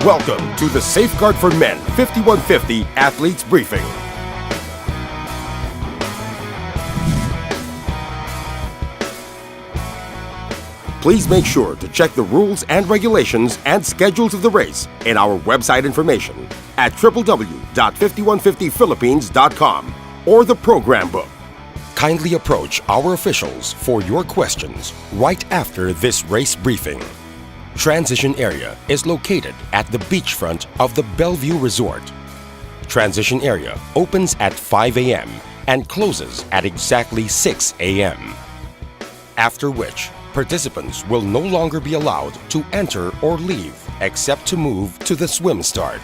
Welcome to the Safeguard for Men 5150 Athletes Briefing. Please make sure to check the rules and regulations and schedules of the race in our website information at www.5150philippines.com or the program book. Kindly approach our officials for your questions right after this race briefing. Transition area is located at the beachfront of the Bellevue Resort. Transition area opens at 5 a.m. and closes at exactly 6 a.m. After which, participants will no longer be allowed to enter or leave except to move to the swim start.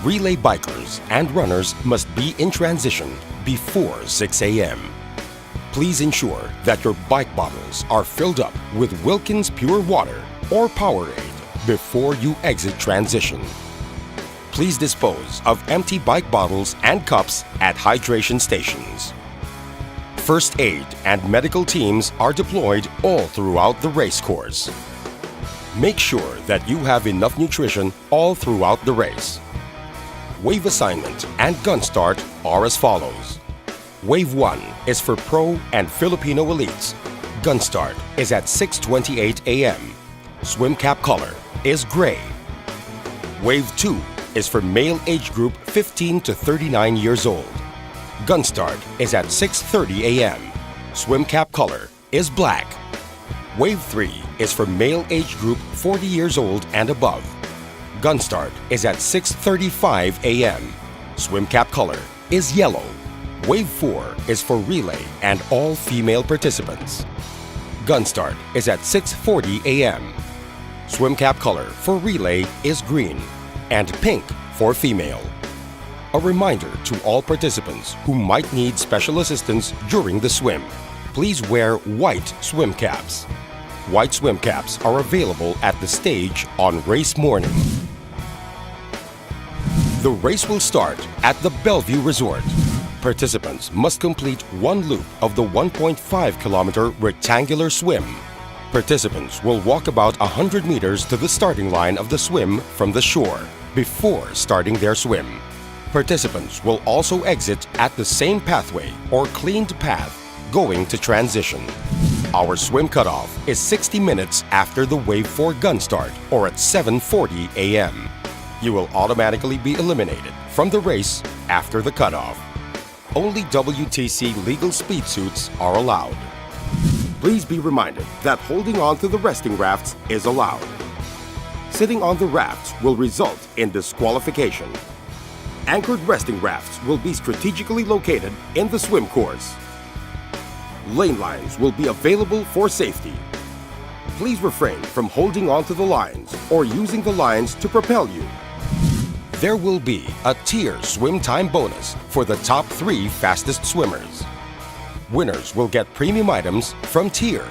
Relay bikers and runners must be in transition before 6 a.m. Please ensure that your bike bottles are filled up with Wilkins Pure Water or Powerade before you exit transition. Please dispose of empty bike bottles and cups at hydration stations. First aid and medical teams are deployed all throughout the race course. Make sure that you have enough nutrition all throughout the race. Wave assignment and gun start are as follows. Wave 1 is for Pro and Filipino elites. Gun start is at 6:28 a.m. Swim cap color is gray. Wave 2 is for male age group 15 to 39 years old. Gun start is at 6:30 a.m. Swim cap color is black. Wave 3 is for male age group 40 years old and above. Gun start is at 6:35 a.m. Swim cap color is yellow. Wave 4 is for relay and all female participants. Gun start is at 6:40 a.m. Swim cap color for relay is green and pink for female. A reminder to all participants who might need special assistance during the swim. Please wear white swim caps. White swim caps are available at the stage on race morning. The race will start at the Bellevue Resort. Participants must complete one loop of the 1.5-kilometer rectangular swim. Participants will walk about 100 meters to the starting line of the swim from the shore before starting their swim. Participants will also exit at the same pathway or cleaned path going to transition. Our swim cutoff is 60 minutes after the Wave 4 gun start or at 7:40 a.m. You will automatically be eliminated from the race after the cutoff. Only WTC legal speed suits are allowed. Please be reminded that holding on to the resting rafts is allowed. Sitting on the rafts will result in disqualification. Anchored resting rafts will be strategically located in the swim course. Lane lines will be available for safety. Please refrain from holding onto the lines or using the lines to propel you. There will be a tier swim time bonus for the top 3 fastest swimmers. Winners will get premium items from tier.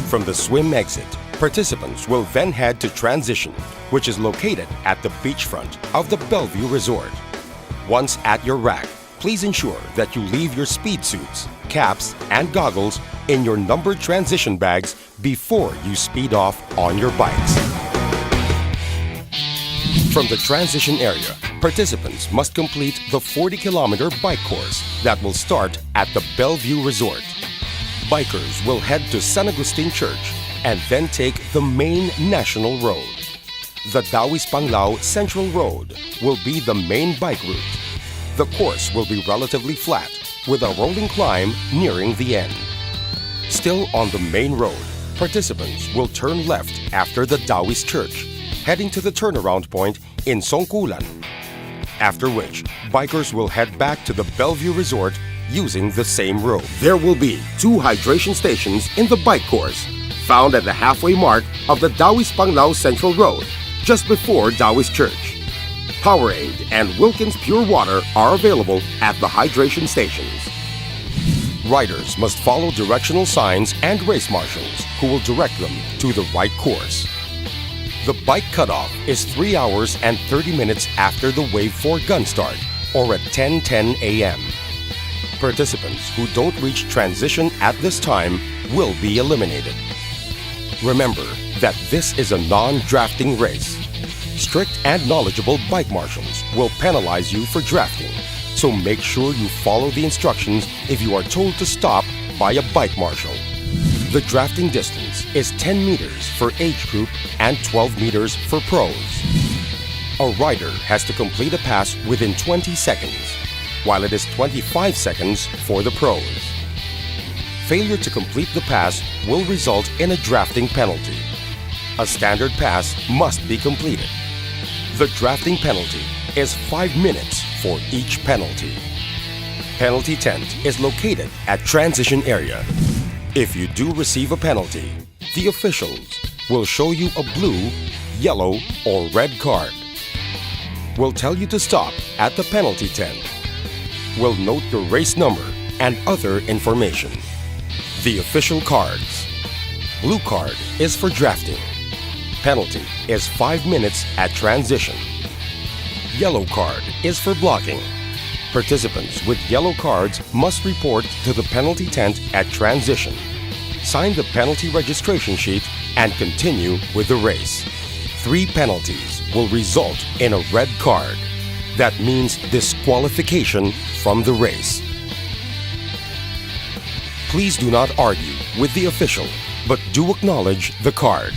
From the swim exit, participants will then head to transition, which is located at the beachfront of the Bellevue Resort. Once at your rack, please ensure that you leave your speed suits, caps, and goggles in your numbered transition bags before you speed off on your bikes. From the transition area, participants must complete the 40-kilometer bike course that will start at the Bellevue Resort. Bikers will head to San Agustin Church and then take the main national road. The Dawis Panglao Central Road will be the main bike route. The course will be relatively flat with a rolling climb nearing the end. Still on the main road, participants will turn left after the Dawis Church, heading to the turnaround point in Songkulan. After which, bikers will head back to the Bellevue Resort using the same road. There will be 2 hydration stations in the bike course, found at the halfway mark of the Dawis Panglao Central Road, just before Dawis Church. Powerade and Wilkins Pure Water are available at the hydration stations. Riders must follow directional signs and race marshals who will direct them to the right course. The bike cutoff is 3 hours and 30 minutes after the Wave 4 gun start or at 10:10 a.m. Participants who don't reach transition at this time will be eliminated. Remember that this is a non-drafting race. Strict and knowledgeable bike marshals will penalize you for drafting, so make sure you follow the instructions if you are told to stop by a bike marshal. The drafting distance is 10 meters for age group and 12 meters for pros. A rider has to complete a pass within 20 seconds, while it is 25 seconds for the pros. Failure to complete the pass will result in a drafting penalty. A standard pass must be completed. The drafting penalty is 5 minutes for each penalty. Penalty tent is located at transition area. If you do receive a penalty, the officials will show you a blue, yellow, or red card. Will tell you to stop at the penalty tent. Will note your race number and other information. The official cards. Blue card is for drafting. Penalty is 5 minutes at transition. Yellow card is for blocking. Participants with yellow cards must report to the penalty tent at transition. Sign the penalty registration sheet and continue with the race. 3 penalties will result in a red card. That means disqualification from the race. Please do not argue with the official, but do acknowledge the card.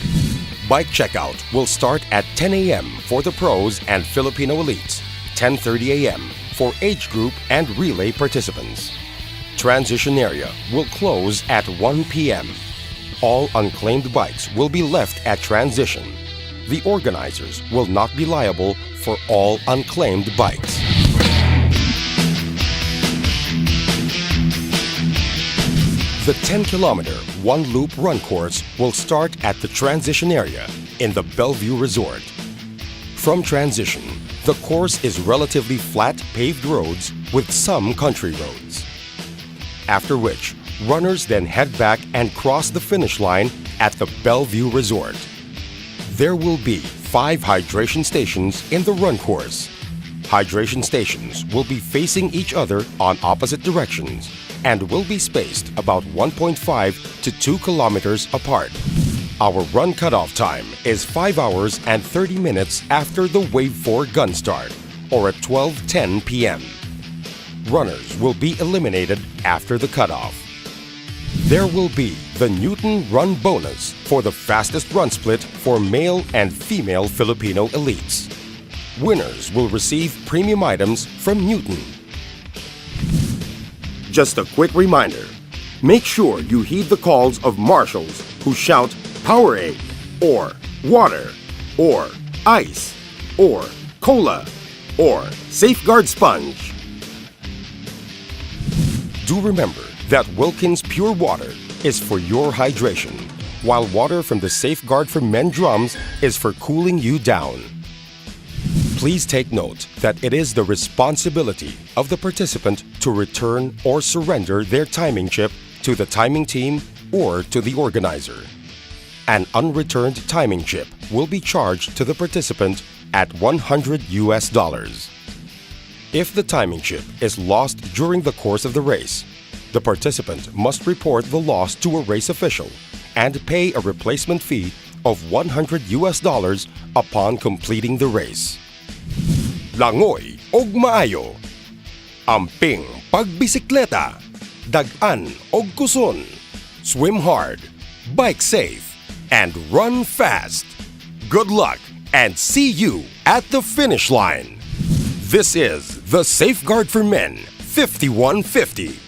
Bike checkout will start at 10 a.m. for the pros and Filipino elites, 10:30 a.m. for age group and relay participants. Transition area will close at 1 p.m. All unclaimed bikes will be left at transition. The organizers will not be liable for all unclaimed bikes. The 10-kilometer one-loop run course will start at the transition area in the Bellevue Resort. From transition, the course is relatively flat paved roads with some country roads. After which, runners then head back and cross the finish line at the Bellevue Resort. There will be 5 hydration stations in the run course. Hydration stations will be facing each other on opposite directions and will be spaced about 1.5 to 2 kilometers apart. Our run cutoff time is 5 hours and 30 minutes after the Wave 4 gun start, or at 12:10 p.m. Runners will be eliminated after the cutoff. There will be the Newton Run Bonus for the fastest run split for male and female Filipino elites. Winners will receive premium items from Newton. Just a quick reminder, make sure you heed the calls of marshals who shout Powerade, or water, or ice, or cola, or safeguard sponge. Do remember that Wilkins Pure Water is for your hydration, while water from the Safeguard for Men drums is for cooling you down. Please take note that it is the responsibility of the participant to return or surrender their timing chip to the timing team or to the organizer. An unreturned timing chip will be charged to the participant at $100 US. If the timing chip is lost during the course of the race, the participant must report the loss to a race official and pay a replacement fee of $100 US upon completing the race. Langoy og maayo. Amping pagbisikleta. Dagan og kuson. Swim hard, bike safe, and run fast. Good luck and see you at the finish line. This is the Safeguard for Men 5150.